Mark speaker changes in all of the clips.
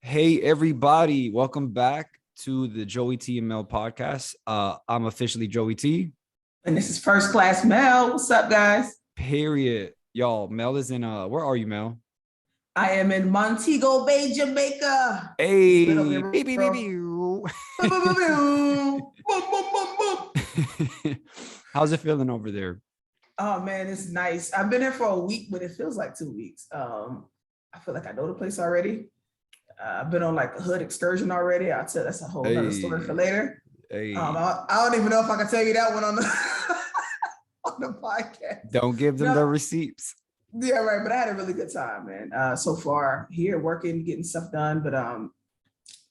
Speaker 1: Hey everybody, welcome back to the Joey T and Mel podcast. I'm officially Joey T.
Speaker 2: And this is First Class Mel. What's up, guys?
Speaker 1: Period. Y'all, Mel is in where are you, Mel?
Speaker 2: I am in Montego Bay, Jamaica.
Speaker 1: Hey,
Speaker 2: Here,
Speaker 1: baby. How's it feeling over there?
Speaker 2: Oh man, it's nice. I've been here for a week, but it feels like 2 weeks. I feel like I know the place already. I've been on like a hood excursion already. I'll tell that's a whole other story for later.
Speaker 1: Hey.
Speaker 2: I don't even know if I can tell you that one on the on the podcast.
Speaker 1: Don't give them the receipts.
Speaker 2: Yeah, right. But I had a really good time, man. So far here, working, getting stuff done. But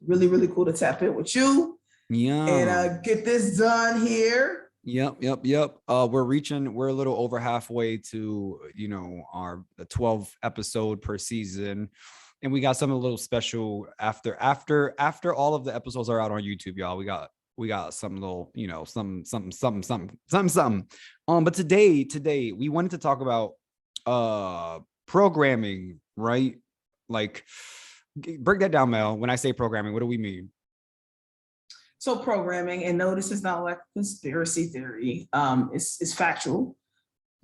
Speaker 2: really, really cool to tap in with you.
Speaker 1: Yeah.
Speaker 2: And get this done here.
Speaker 1: Yep. We're a little over halfway to, the 12th episode per season. And we got something a little special after all of the episodes are out on YouTube, y'all. We got some little, something. But today we wanted to talk about programming, right? Like, break that down, Mel. When I say programming, what do we mean?
Speaker 2: So programming, and no, this is not like conspiracy theory. It's factual.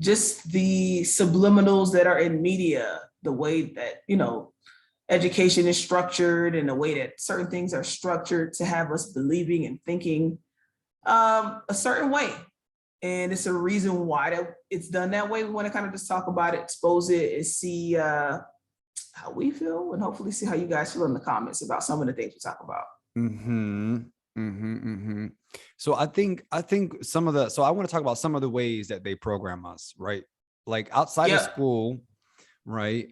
Speaker 2: Just the subliminals that are in media, the way that, education is structured and the way that certain things are structured to have us believing and thinking a certain way. And it's a reason why that it's done that way. We want to kind of just talk about it, expose it, and see how we feel, and hopefully see how you guys feel in the comments about some of the things we talk about.
Speaker 1: So I think I want to talk about some of the ways that they program us, right? Like outside of school, right?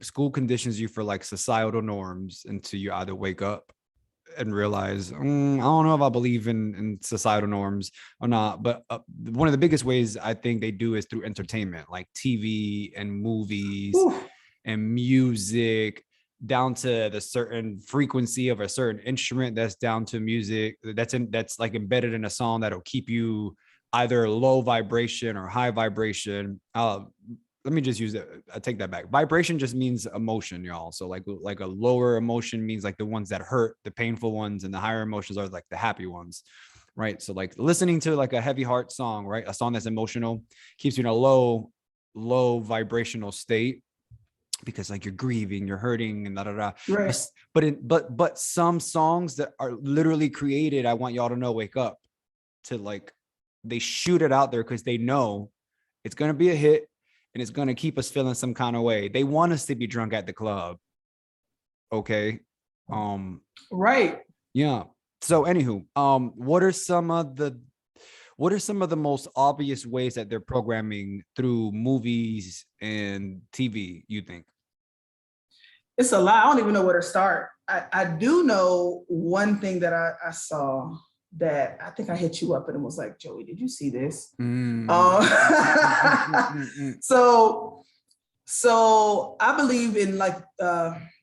Speaker 1: School conditions you for like societal norms until you either wake up and realize, I don't know if I believe in societal norms or not. But one of the biggest ways I think they do is through entertainment, like TV and movies and music, down to the certain frequency of a certain instrument that's down to music that's like embedded in a song that'll keep you either low vibration or high vibration. Let me just use it. I take that back. Vibration just means emotion, y'all. So like a lower emotion means like the ones that hurt, the painful ones, and the higher emotions are like the happy ones, right? So like listening to like a heavy heart song, right? A song that's emotional keeps you in a low vibrational state because like you're grieving, you're hurting, and
Speaker 2: Right.
Speaker 1: But some songs that are literally created, I want y'all to know, wake up to like they shoot it out there because they know it's gonna be a hit. And it's going to keep us feeling some kind of way. They want us to be drunk at the club. Okay.
Speaker 2: Right.
Speaker 1: Yeah. So anywho, what are some of the most obvious ways that they're programming through movies and TV, you think?
Speaker 2: It's a lot. I don't even know where to start. I do know one thing that I saw that I think I hit you up and it was like, Joey, did you see this? So I believe in like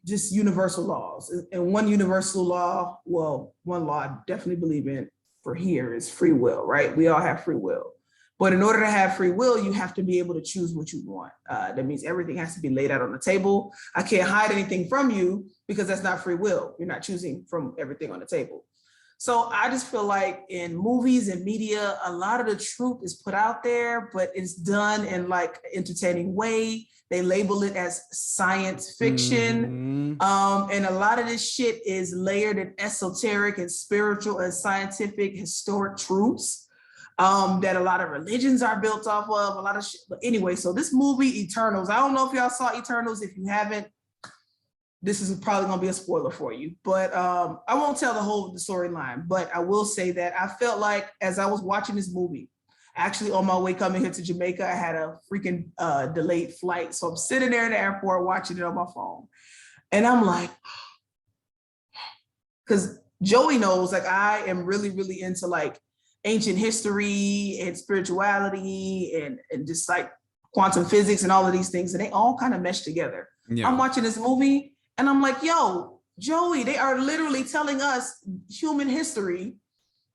Speaker 2: just universal laws. And one universal law, one law I definitely believe in for here is free will, right? We all have free will. But in order to have free will, you have to be able to choose what you want. That means everything has to be laid out on the table. I can't hide anything from you because that's not free will. You're not choosing from everything on the table. So I just feel like in movies and media, a lot of the truth is put out there, but it's done in like an entertaining way. They label it as science fiction. And a lot of this shit is layered in esoteric and spiritual and scientific historic truths that a lot of religions are built off of, a lot of shit. But anyway, so this movie, Eternals, I don't know if y'all saw Eternals. If you haven't, this is probably going to be a spoiler for you, but I won't tell the storyline, but I will say that I felt like as I was watching this movie, actually on my way coming here to Jamaica, I had a freaking delayed flight. So I'm sitting there in the airport watching it on my phone. And I'm like, because Joey knows like I am really, really into like ancient history and spirituality and just like quantum physics and all of these things. And they all kind of mesh together. Yeah. I'm watching this movie. And I'm like, yo, Joey, they are literally telling us human history,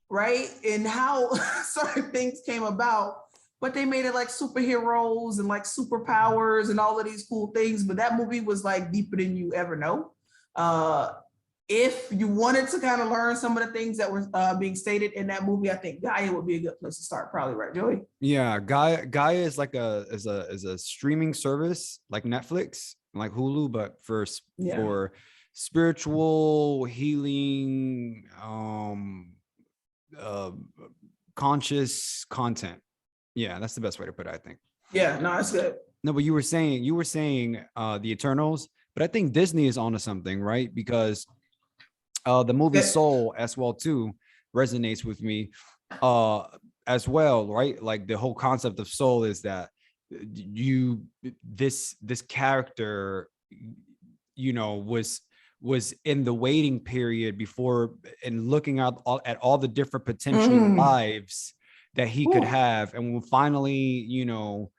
Speaker 2: right? And how certain things came about, but they made it like superheroes and like superpowers and all of these cool things. But that movie was like deeper than you ever know. if you wanted to kind of learn some of the things that were being stated in that movie, I think Gaia would be a good place to start, probably, right, Joey?
Speaker 1: Yeah, Gaia is like a streaming service like Netflix, like Hulu, but for spiritual healing, uh, conscious content. Yeah, that's the best way to put it, I think.
Speaker 2: Yeah, no, it's good.
Speaker 1: No, but you were saying the Eternals, but I think Disney is onto something, right? Because the movie Soul as well too resonates with me as well, right? Like the whole concept of soul is that this character, you know, was in the waiting period before and looking at all the different potential lives that he could have, and when finally, you know,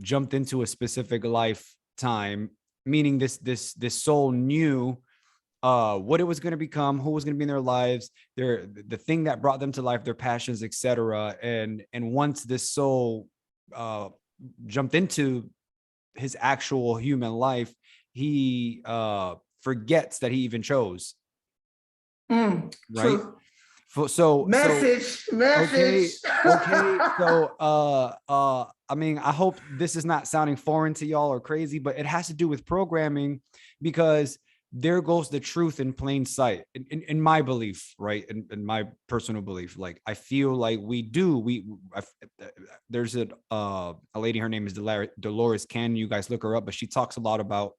Speaker 1: jumped into a specific lifetime, meaning this soul knew what it was going to become, who was going to be in their lives, the thing that brought them to life, their passions, etc. And once this soul jumped into his actual human life, he forgets that he even chose. Right.
Speaker 2: True.
Speaker 1: Message. Okay. So I mean, I hope this is not sounding foreign to y'all or crazy, but it has to do with programming, because there goes the truth in plain sight, in my belief, right? In my personal belief. Like, I feel like there's a lady, her name is Dolores Cannon. You guys look her up, but she talks a lot about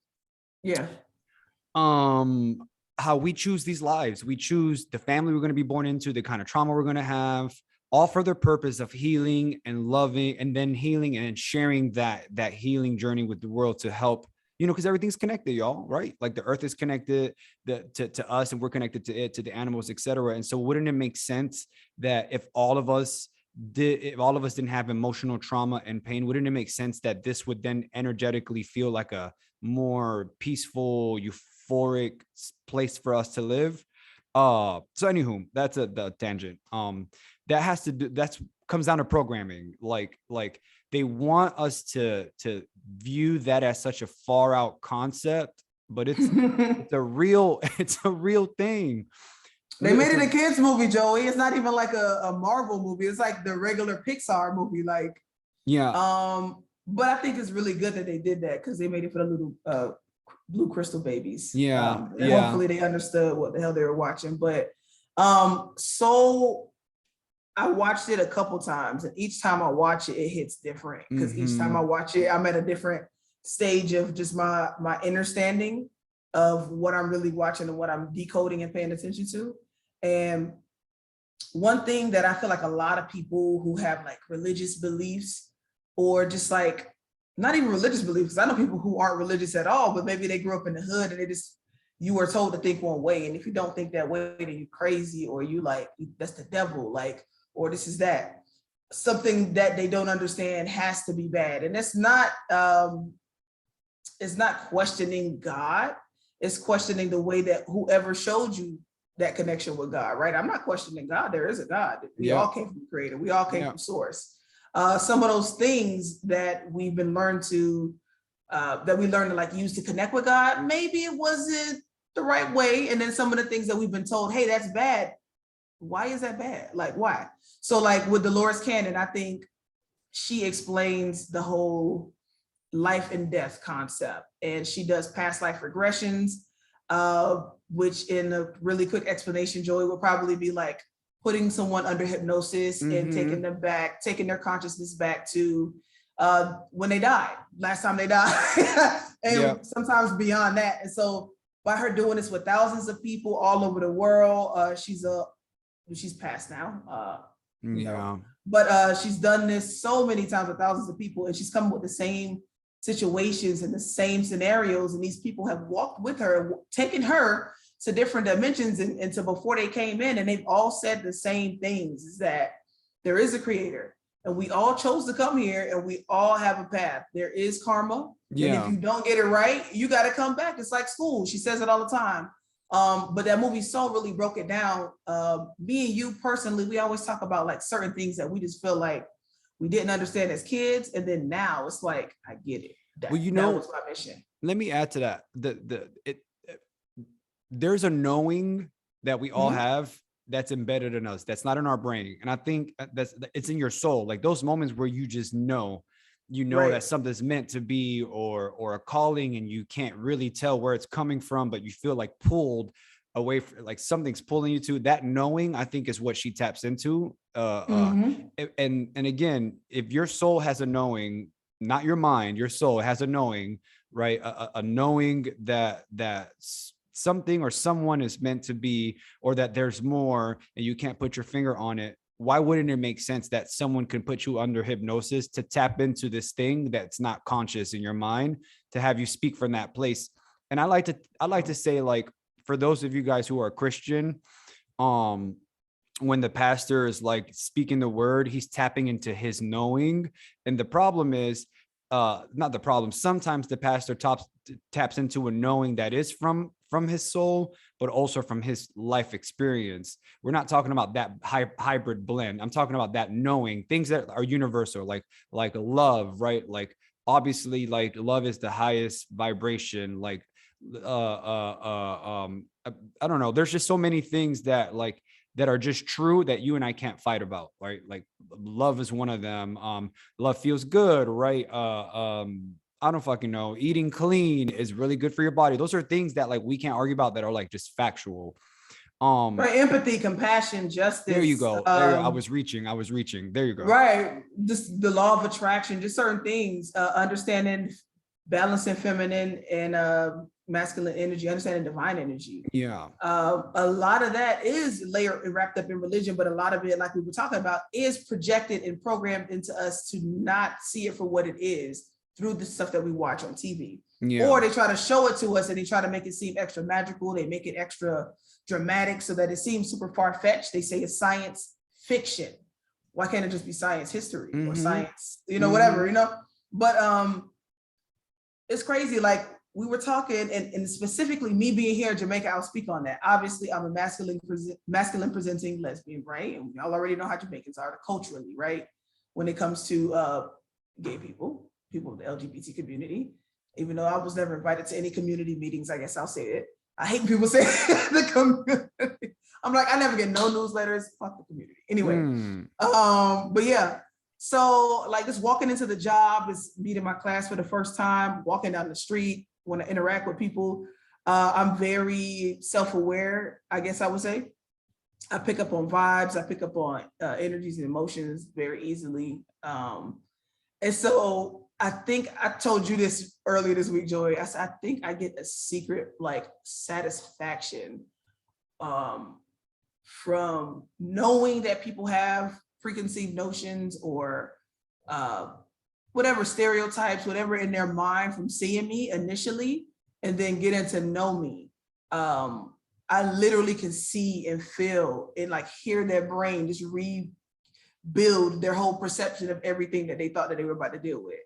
Speaker 1: how we choose these lives. We choose the family we're going to be born into, the kind of trauma we're going to have, all for the purpose of healing and loving, and then healing and sharing that healing journey with the world to help, you know, because everything's connected, y'all, right? Like the earth is connected to us, and we're connected to it, to the animals, etc. And so wouldn't it make sense that if all of us didn't have emotional trauma and pain, wouldn't it make sense that this would then energetically feel like a more peaceful, euphoric place for us to live? So anywho, that's the tangent. That comes down to programming. Like they want us to view that as such a far out concept, but it's a real thing.
Speaker 2: They made it a kids movie, Joey. It's not even like a Marvel movie. It's like the regular Pixar movie. Like, but I think it's really good that they did that, because they made it for the little blue crystal babies. Hopefully they understood what the hell they were watching. But so I watched it a couple times, and each time I watch it, it hits different, because each time I watch it, I'm at a different stage of just my understanding of what I'm really watching and what I'm decoding and paying attention to. And one thing that I feel like a lot of people who have like religious beliefs, or just like not even religious beliefs, because I know people who aren't religious at all, but maybe they grew up in the hood and you were told to think one way. And if you don't think that way, then you're crazy, or you like, that's the devil, like, or this is that. Something that they don't understand has to be bad. And it's not questioning God. It's questioning the way that whoever showed you that connection with God, right? I'm not questioning God. There is a God. We all came from the creator. We all came from source. Some of those things that we've been learned to, that we learned to like use to connect with God, maybe it wasn't the right way. And then some of the things that we've been told, hey, that's bad. Why is that bad? Like, why? So like with Dolores Cannon, I think she explains the whole life and death concept, and she does past life regressions, which in a really quick explanation, Joey, would probably be like putting someone under hypnosis and taking their consciousness back to when they died, last time they died, and sometimes beyond that. And so by her doing this with thousands of people all over the world, she's passed now, but she's done this so many times with thousands of people, and she's come with the same situations and the same scenarios, and these people have walked with her, taken her to different dimensions and to before they came in, and they've all said the same things, is that there is a creator, and we all chose to come here, and we all have a path. There is karma, and if you don't get it right, you got to come back. It's like school. She says it all the time. But that movie Soul really broke it down. Me and you personally, we always talk about like certain things that we just feel like we didn't understand as kids, and then now it's like, I get it. That was my mission.
Speaker 1: Let me add to that. there's a knowing that we all have that's embedded in us. That's not in our brain. And I think it's in your soul. Like those moments where you just know, that something's meant to be, or a calling, and you can't really tell where it's coming from, but you feel like pulled away from, like something's pulling you to that knowing, I think is what she taps into. And again, if your soul has a knowing, not your mind, your soul has a knowing, right? A knowing that something or someone is meant to be, or that there's more and you can't put your finger on it. Why wouldn't it make sense that someone can put you under hypnosis to tap into this thing that's not conscious in your mind, to have you speak from that place? And I like to say, like, for those of you guys who are Christian, when the pastor is like speaking the word, he's tapping into his knowing. And the problem is, not the problem, sometimes the pastor taps into a knowing that is from his soul, but also from his life experience. We're not talking about that hybrid blend. I'm talking about that knowing, things that are universal, like love, right? Like obviously, like love is the highest vibration. Like I don't know, there's just so many things that are just true that you and I can't fight about, right? Like love is one of them. Love feels good, right? I don't fucking know. Eating clean is really good for your body. Those are things that like we can't argue about, that are like just factual.
Speaker 2: Right, empathy, compassion, justice.
Speaker 1: There you go. I was reaching. There you go.
Speaker 2: Right. Just the law of attraction, just certain things, understanding balancing feminine and masculine energy, understanding divine energy.
Speaker 1: Yeah.
Speaker 2: A lot of that is layered and wrapped up in religion, but a lot of it, like we were talking about, is projected and programmed into us to not see it for what it is through the stuff that we watch on TV. Yeah. Or they try to show it to us and they try to make it seem extra magical. They make it extra dramatic so that it seems super far-fetched. They say it's science fiction. Why can't it just be science history or science, whatever, But it's crazy. Like we were talking, and specifically me being here in Jamaica, I'll speak on that. Obviously, I'm a masculine presenting lesbian, right? And y'all already know how Jamaicans are culturally, right? When it comes to gay people of the LGBT community, even though I was never invited to any community meetings, I guess I'll say it. I hate people say the community. I'm like, I never get no newsletters. Fuck the community. Anyway, but yeah. So like just walking into the job is meeting my class for the first time, walking down the street, when I interact with people. I'm very self-aware, I guess I would say. I pick up on vibes. I pick up on energies and emotions very easily. And so I think I told you this earlier this week, Joey. I said, I think I get a secret like satisfaction from knowing that people have preconceived notions or whatever stereotypes, whatever in their mind from seeing me initially, and then getting to know me. I literally can see and feel and like hear their brain just rebuild their whole perception of everything that they thought that they were about to deal with.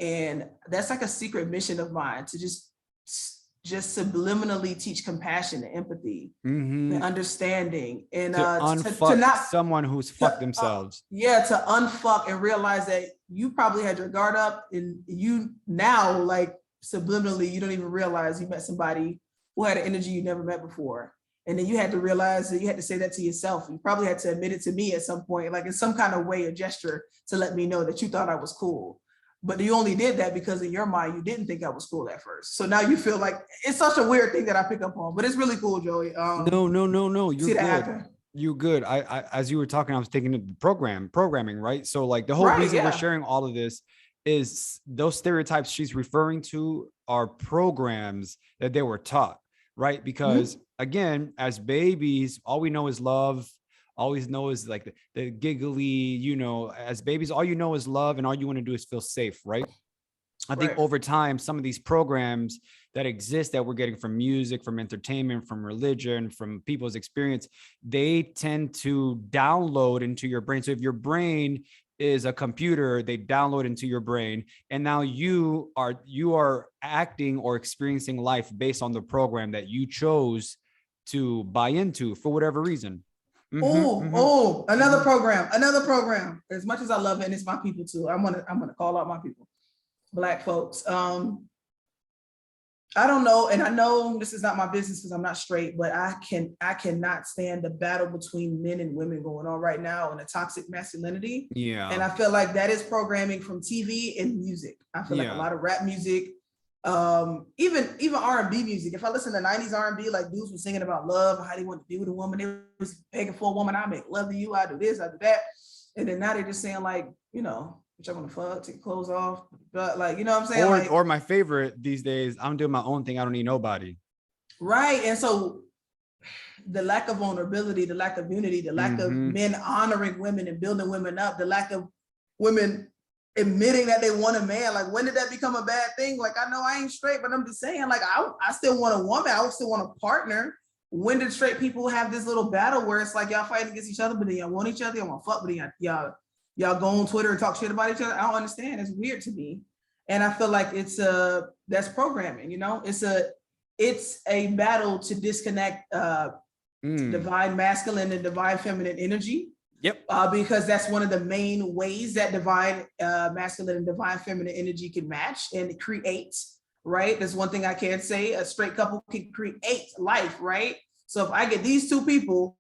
Speaker 2: And that's like a secret mission of mine, to just subliminally teach compassion and empathy and understanding, and
Speaker 1: to not someone who's fucked themselves.
Speaker 2: To unfuck and realize that you probably had your guard up, and you now like subliminally, you don't even realize you met somebody who had an energy you never met before. And then you had to realize that you had to say that to yourself. You probably had to admit it to me at some point, like in some kind of way, a gesture to let me know that you thought I was cool. But you only did that because in your mind, you didn't think I was cool at first. So now you feel like it's such a weird thing that I pick up on, but it's really cool, Joey.
Speaker 1: No. You're good. You're good. I as you were talking, I was thinking of the programming, right? So like the whole reason we're sharing all of this is those stereotypes she's referring to are programs that they were taught, right? Because again, as babies, all we know is love. Always know is like the giggly, as babies, all you know is love, and all you want to do is feel safe, right? I think over time, some of these programs that exist that we're getting from music, from entertainment, from religion, from people's experience, they tend to download into your brain. So if your brain is a computer, they download into your brain, and now you are acting or experiencing life based on the program that you chose to buy into for whatever reason.
Speaker 2: Another program. As much as I love it, and it's my people too. I'm gonna call out my people, Black folks. I don't know, and I know this is not my business because I'm not straight, but I cannot stand the battle between men and women going on right now and the toxic masculinity. And
Speaker 1: Yeah.
Speaker 2: I feel like that is programming from TV and music. I feel like a
Speaker 1: Yeah.
Speaker 2: lot of rap music, even R&B music. If I listen to 90s R&B, like dudes were singing about love, how they want to be with a woman, they was begging for a woman, I make love to you, I do this, I do that. And then now they're just saying like, you know, which I'm gonna fuck, take clothes off, but like, you know what I'm saying? Like,
Speaker 1: Or my favorite these days, I'm doing my own thing. I don't need nobody.
Speaker 2: right. And so the lack of vulnerability, the lack of unity, the lack of men honoring women and building women up, the lack of women admitting that they want a man. Like, when did that become a bad thing? Like, I know I ain't straight, but I'm just saying, like, I still want a woman. I still want a partner. When did straight people have this little battle where it's like y'all fighting against each other, but then y'all want each other, y'all want to fuck, but then y'all go on Twitter and talk shit about each other? I don't understand. It's weird to me. And I feel like that's programming, you know? It's a battle to disconnect divine masculine and divine feminine energy.
Speaker 1: Yep.
Speaker 2: Because that's one of the main ways that divine masculine and divine feminine energy can match and create, right? That's one thing I can say. A straight couple can create life, right? So if I get these two people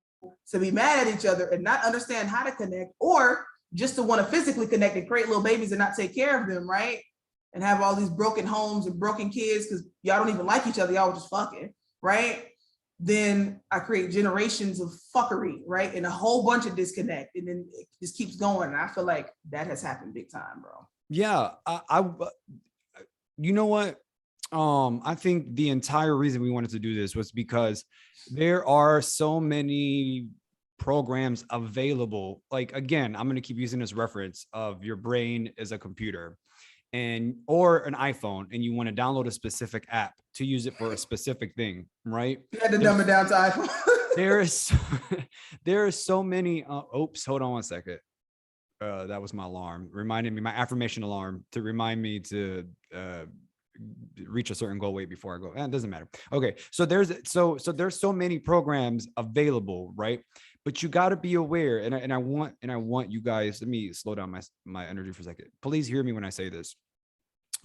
Speaker 2: to be mad at each other and not understand how to connect, or just to want to physically connect and create little babies and not take care of them, right? And have all these broken homes and broken kids because y'all don't even like each other, y'all just fucking, right? Then I create generations of fuckery, right? And a whole bunch of disconnect. And then it just keeps going. And I feel like that has happened big time, bro.
Speaker 1: Yeah. You know what? I think the entire reason we wanted to do this was because there are so many programs available. Like, again, I'm going to keep using this reference of your brain is a computer or an iPhone, and you want to download a specific app to use it for a specific thing, right?
Speaker 2: You had to dumb it down to iPhone.
Speaker 1: there are so many. Oops, hold on one second. That was my alarm, reminding me, my affirmation alarm, to remind me to reach a certain goal weight before I go. It doesn't matter. Okay, so there's so many programs available, right? But you got to be aware, and I want you guys. Let me slow down my energy for a second. Please hear me when I say this.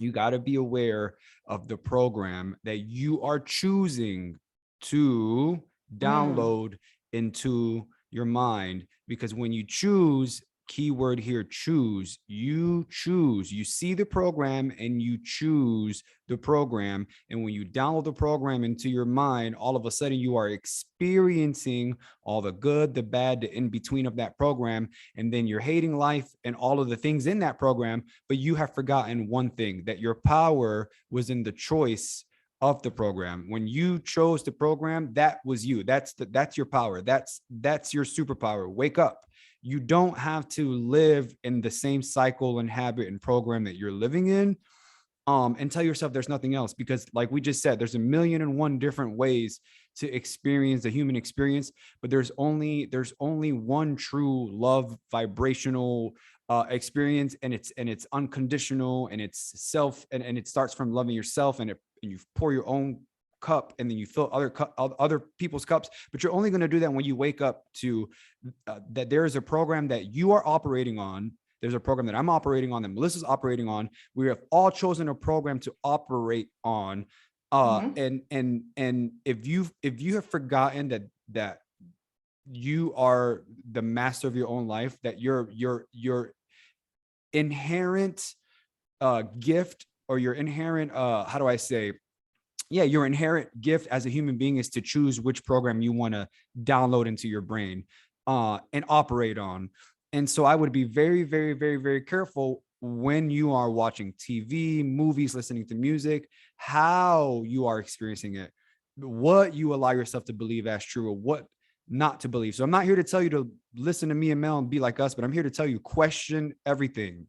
Speaker 1: You got to be aware of the program that you are choosing to download into your mind, because when you choose, keyword here, choose, you see the program and you choose the program. And when you download the program into your mind, all of a sudden you are experiencing all the good, the bad, the in between of that program. And then you're hating life and all of the things in that program. But you have forgotten one thing, that your power was in the choice of the program. When you chose the program, that was you. That's your power. That's your superpower. Wake up. You don't have to live in the same cycle and habit and program that you're living in, and tell yourself there's nothing else, because like we just said, there's a million and one different ways to experience the human experience, but there's only one true love vibrational experience, and it's unconditional, and it's self, and it starts from loving yourself, and you pour your own cup, and then you fill other people's cups. But you're only going to do that when you wake up to that there is a program that you are operating on. There's a program that I'm operating on, that Melissa's operating on. We have all chosen a program to operate on. And if you have forgotten that you are the master of your own life, that your inherent gift, or your inherent how do I say, yeah, your inherent gift as a human being is to choose which program you want to download into your brain and operate on. And so I would be very, very, very, very careful when you are watching TV, movies, listening to music, how you are experiencing it, what you allow yourself to believe as true, or what not to believe. So I'm not here to tell you to listen to me and Mel and be like us, but I'm here to tell you, question everything.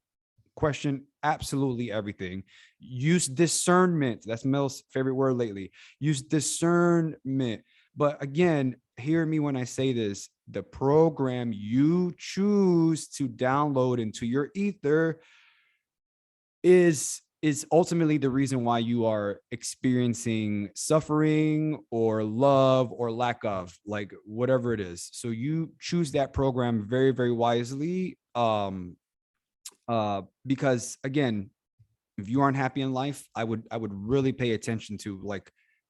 Speaker 1: Question absolutely everything. Use discernment. That's Mel's favorite word lately. Use discernment. But again, hear me when I say this, the program you choose to download into your ether is ultimately the reason why you are experiencing suffering or love or lack of, like, whatever it is. So you choose that program very, very wisely. Because again, if you aren't happy in life, I would really pay attention to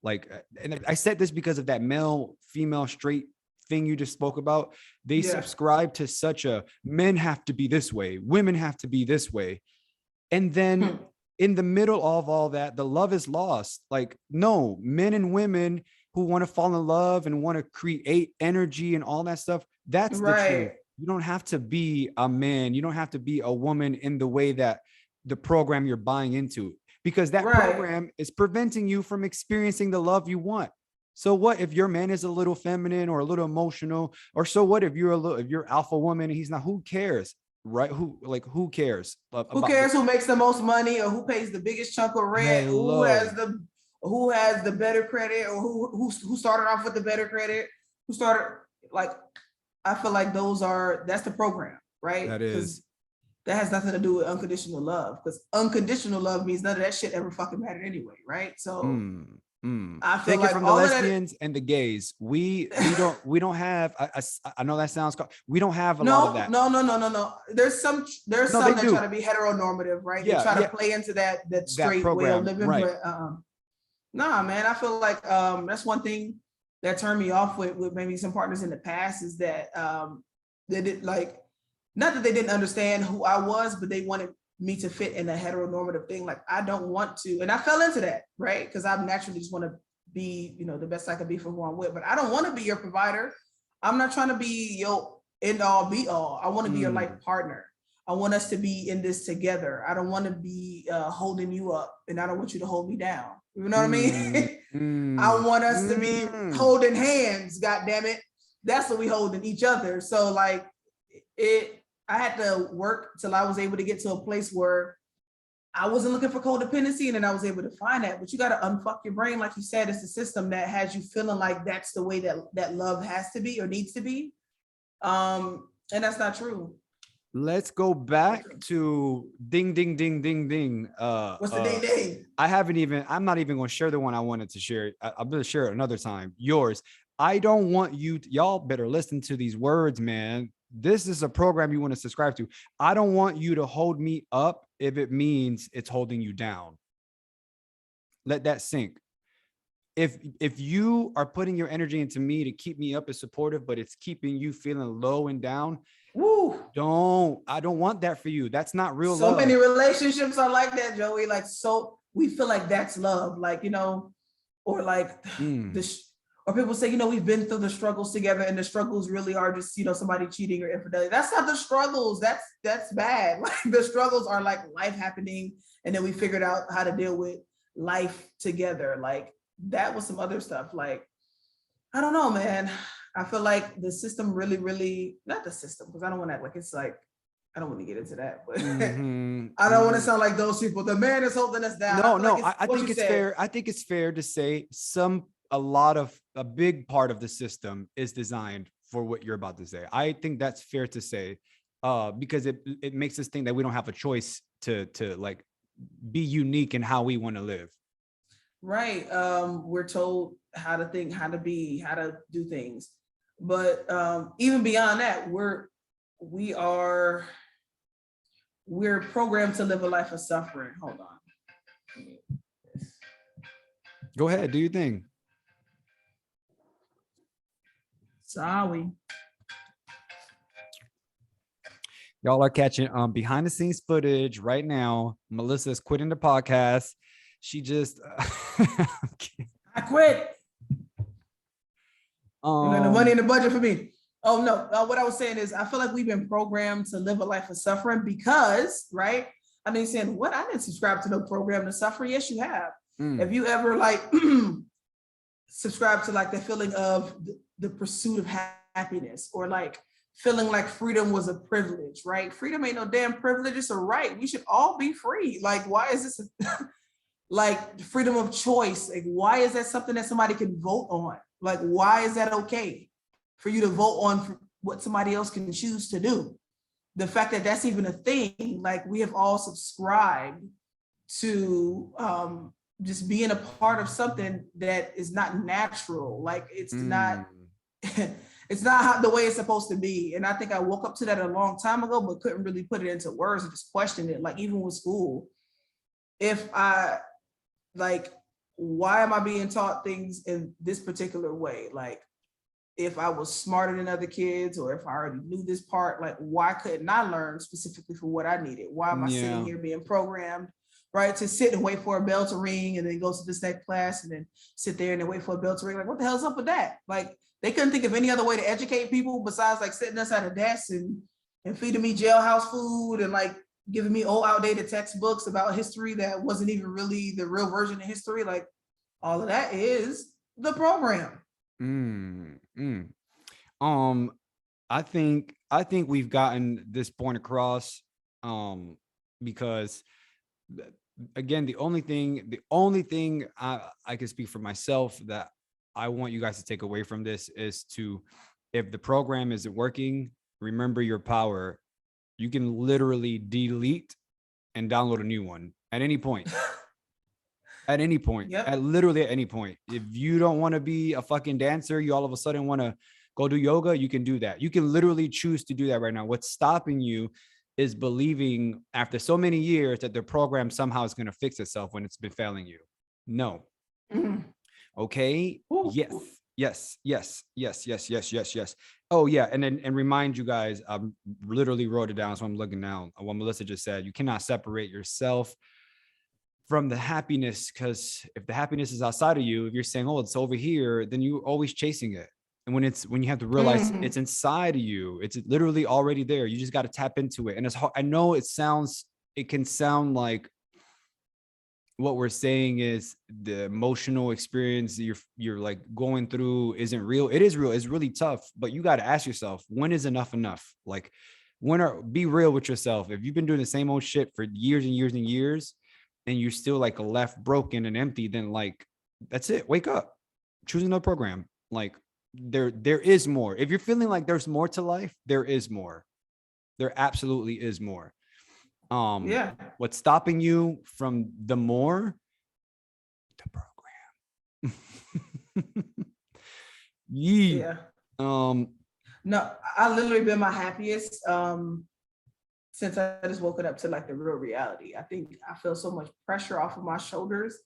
Speaker 1: and I said this because of that male, female, straight thing you just spoke about. They subscribe to such a men have to be this way, women have to be this way. And then in the middle of all that, the love is lost. Like, no, men and women who want to fall in love and want to create energy and all that stuff, that's the truth. You don't have to be a man. You don't have to be a woman in the way that the program you're buying into, because that program is preventing you from experiencing the love you want. So what if your man is a little feminine or a little emotional, or so what if you're alpha woman and he's not? Who cares? Right? Who cares?
Speaker 2: Who cares who makes the most money or who pays the biggest chunk of rent? Who has the better credit, or who started off with the better credit? Who started, like, I feel like that's the program, right?
Speaker 1: That is.
Speaker 2: That has nothing to do with unconditional love, because unconditional love means none of that shit ever fucking mattered anyway, right? So I feel like
Speaker 1: from the lesbians and the gays, we don't have. I know that sounds. We don't have a lot of that.
Speaker 2: No. There's some that try to be heteronormative, right? They try to play into that straight way of living, but nah, man. I feel like that's one thing that turned me off with maybe some partners in the past, is that they did, like, not that they didn't understand who I was, but they wanted me to fit in a heteronormative thing. Like, I don't want to, and I fell into that, right? Because I naturally just want to be, the best I can be for who I'm with. But I don't want to be your provider. I'm not trying to be your end all be all. I want to be your life partner. I want us to be in this together. I don't want to be holding you up, and I don't want you to hold me down. You know what I mean? I want us to be holding hands. God damn it, that's what we holding each other. So like I had to work till I was able to get to a place where I wasn't looking for codependency, and then I was able to find that. But you got to unfuck your brain, like you said. It's the system that has you feeling like that's the way that love has to be or needs to be, and that's not true.
Speaker 1: Let's go back to ding, ding, ding, ding, ding.
Speaker 2: What's the ding, ding?
Speaker 1: I'm not even going to share the one I wanted to share. I'm going to share it another time. Yours. I don't want y'all better listen to these words, man. This is a program you want to subscribe to. I don't want you to hold me up if it means it's holding you down. Let that sink. If you are putting your energy into me to keep me up as supportive, but it's keeping you feeling low and down, I don't want that for you. That's not real love. So
Speaker 2: many relationships are like that, Joey. Like, so we feel like that's love, like, or like or people say, we've been through the struggles together, and the struggles really are just, somebody cheating or infidelity. That's not the struggles. That's bad. Like, the struggles are like life happening, and then we figured out how to deal with life together. Like, that was some other stuff. Like, I don't know, man. I feel like the system really, really, not the system, because I don't want to, like, it's like, I don't want to get into that, but I don't want to sound like those people. The man is holding us down.
Speaker 1: I think it's fair. I think it's fair to say a big part of the system is designed for what you're about to say. I think that's fair to say, because it makes us think that we don't have a choice to like be unique in how we want to live.
Speaker 2: Right. We're told how to think, how to be, how to do things. But even beyond that, we're programmed to live a life of suffering. Hold on.
Speaker 1: Go ahead, do your thing.
Speaker 2: Sorry.
Speaker 1: Y'all are catching behind the scenes footage right now. Melissa's quitting the podcast. She just
Speaker 2: I quit. The money in the budget for me. Oh no, what I was saying is I feel like we've been programmed to live a life of suffering because, right? I mean, saying what? I didn't subscribe to no program to suffer. Yes, you have. Have you ever like subscribe to like the feeling of the pursuit of happiness, or like feeling like freedom was a privilege, right? Freedom ain't no damn privilege, it's a right. We should all be free. Like, why is this like freedom of choice? Like, why is that something that somebody can vote on? Like, why is that okay for you to vote on what somebody else can choose to do? The fact that that's even a thing, like we have all subscribed to just being a part of something that is not natural. Like it's not, it's not how, the way it's supposed to be. And I think I woke up to that a long time ago, but couldn't really put it into words and just questioned it. Like even with school, if I like, why am I being taught things in this particular way? Like, if I was smarter than other kids, or if I already knew this part, like, why couldn't I learn specifically for what I needed? Why am I sitting
Speaker 1: Yeah.
Speaker 2: here being programmed, right, to sit and wait for a bell to ring and then go to this next class and then sit there and then wait for a bell to ring? Like, what the hell's up with that? Like, they couldn't think of any other way to educate people besides like sitting us at a desk and feeding me jailhouse food and like giving me old outdated textbooks about history that wasn't even really the real version of history. Like, all of that is the program.
Speaker 1: I think we've gotten this point across, because again, the only thing I can speak for myself that I want you guys to take away from this is to, if the program isn't working, remember your power. You can literally delete and download a new one at any point. At any point,
Speaker 2: Yep.
Speaker 1: at literally at any point. If you don't want to be a fucking dancer, you all of a sudden want to go do yoga, you can do that. You can literally choose to do that right now. What's stopping you is believing after so many years that the program somehow is going to fix itself when it's been failing you. No.
Speaker 2: Mhm.
Speaker 1: Okay.
Speaker 2: Ooh.
Speaker 1: Yes. Oh yeah. And remind you guys, I literally wrote it down. So I'm looking now. What Melissa just said, you cannot separate yourself from the happiness, because if the happiness is outside of you, if you're saying, oh, it's over here, then you're always chasing it. And when you have to realize it's inside of you, it's literally already there. You just got to tap into it. And it's hard. I know it can sound like what we're saying is the emotional experience you're like going through isn't real. It is real. It's really tough, but you got to ask yourself, when is enough enough? Like, be real with yourself. If you've been doing the same old shit for years and years and years, and you're still like left broken and empty, then like, that's it. Wake up, choose another program. Like, there is more. If you're feeling like there's more to life, there is more. There absolutely is more.
Speaker 2: Yeah.
Speaker 1: What's stopping you from the more? The program.
Speaker 2: Yeah. No, I literally been my happiest since I just woken up to like the real reality. I think I feel so much pressure off of my shoulders.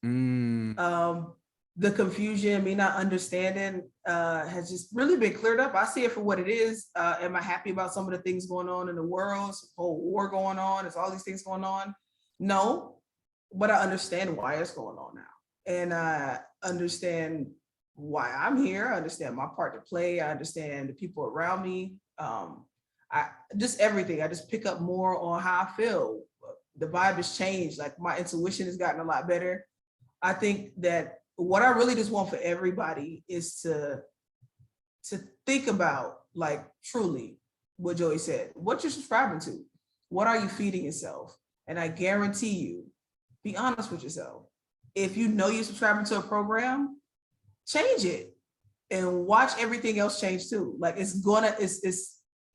Speaker 2: The confusion, me not understanding, has just really been cleared up. I see it for what it is. Am I happy about some of the things going on in the world? It's a whole war going on. It's all these things going on. No, but I understand why it's going on now. And I understand why I'm here. I understand my part to play. I understand the people around me. I just everything. I just pick up more on how I feel. The vibe has changed. Like, my intuition has gotten a lot better. I think that what I really just want for everybody is to think about, like, truly what Joey said, what you're subscribing to, what are you feeding yourself? And I guarantee you, be honest with yourself. If you know you're subscribing to a program, change it and watch everything else change too. Like,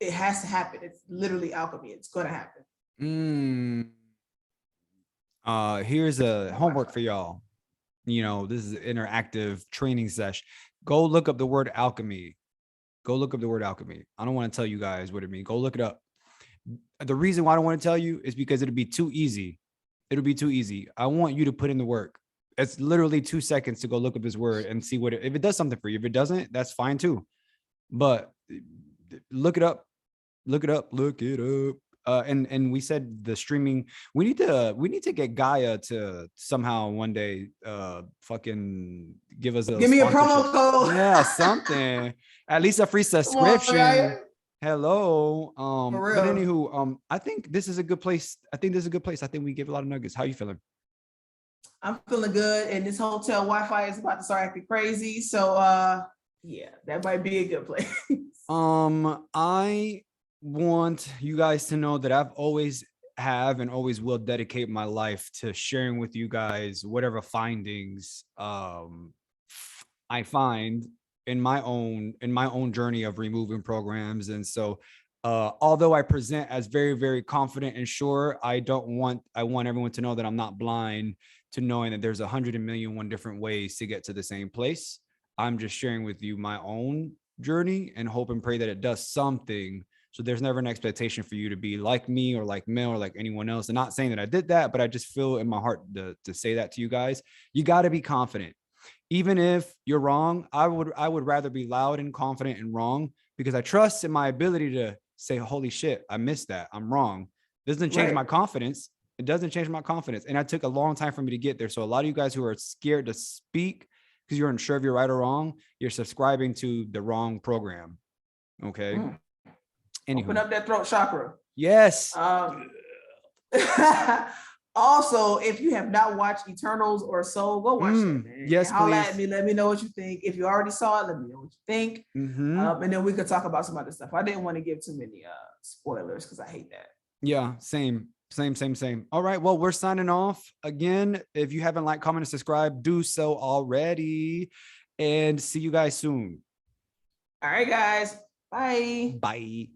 Speaker 2: it has to happen. It's literally alchemy. It's gonna happen.
Speaker 1: Here's a homework for y'all. You know, this is an interactive training session. Go look up the word alchemy. Go look up the word alchemy. I don't want to tell you guys what it means. Go look it up. The reason why I don't want to tell you is because it'll be too easy. It'll be too easy. I want you to put in the work. It's literally 2 seconds to go look up this word and see if it does something for you. If it doesn't, that's fine too. But look it up. Look it up. And we said the streaming, we need to get Gaia to somehow one day fucking give us
Speaker 2: give me a promo code.
Speaker 1: Yeah, something. At least a free subscription. Hello. But anywho, I think this is a good place. I think we give a lot of nuggets. How you feeling?
Speaker 2: I'm feeling good, and this hotel Wi-Fi is about to start acting crazy. So yeah, that might be a good place.
Speaker 1: I want you guys to know that I've always have and always will dedicate my life to sharing with you guys whatever findings I find in my own journey of removing programs. And so although I present as very, very confident and sure, I want everyone to know that I'm not blind to knowing that there's 100,000,001 different ways to get to the same place. I'm just sharing with you my own journey and hope and pray that it does something So there's never an expectation for you to be like me or like Mel or like anyone else. And not saying that I did that, but I just feel in my heart to say that to you guys. You got to be confident. Even if you're wrong, I would rather be loud and confident and wrong, because I trust in my ability to say, holy shit, I missed that. I'm wrong. Doesn't change my confidence. It doesn't change my confidence. And it took a long time for me to get there. So a lot of you guys who are scared to speak because you're unsure if you're right or wrong, you're subscribing to the wrong program. Okay.
Speaker 2: Open up that throat chakra.
Speaker 1: Yes.
Speaker 2: Also, if you have not watched Eternals or Soul, go watch that, man.
Speaker 1: Yes,
Speaker 2: holla
Speaker 1: please.
Speaker 2: at me. Let me know what you think. If you already saw it, let me know what you think. And then we could talk about some other stuff. I didn't want to give too many spoilers because I hate that.
Speaker 1: Yeah, same. All right, well, we're signing off. Again, if you haven't liked, comment, and subscribe, do so already. And see you guys soon.
Speaker 2: All right, guys. Bye.
Speaker 1: Bye.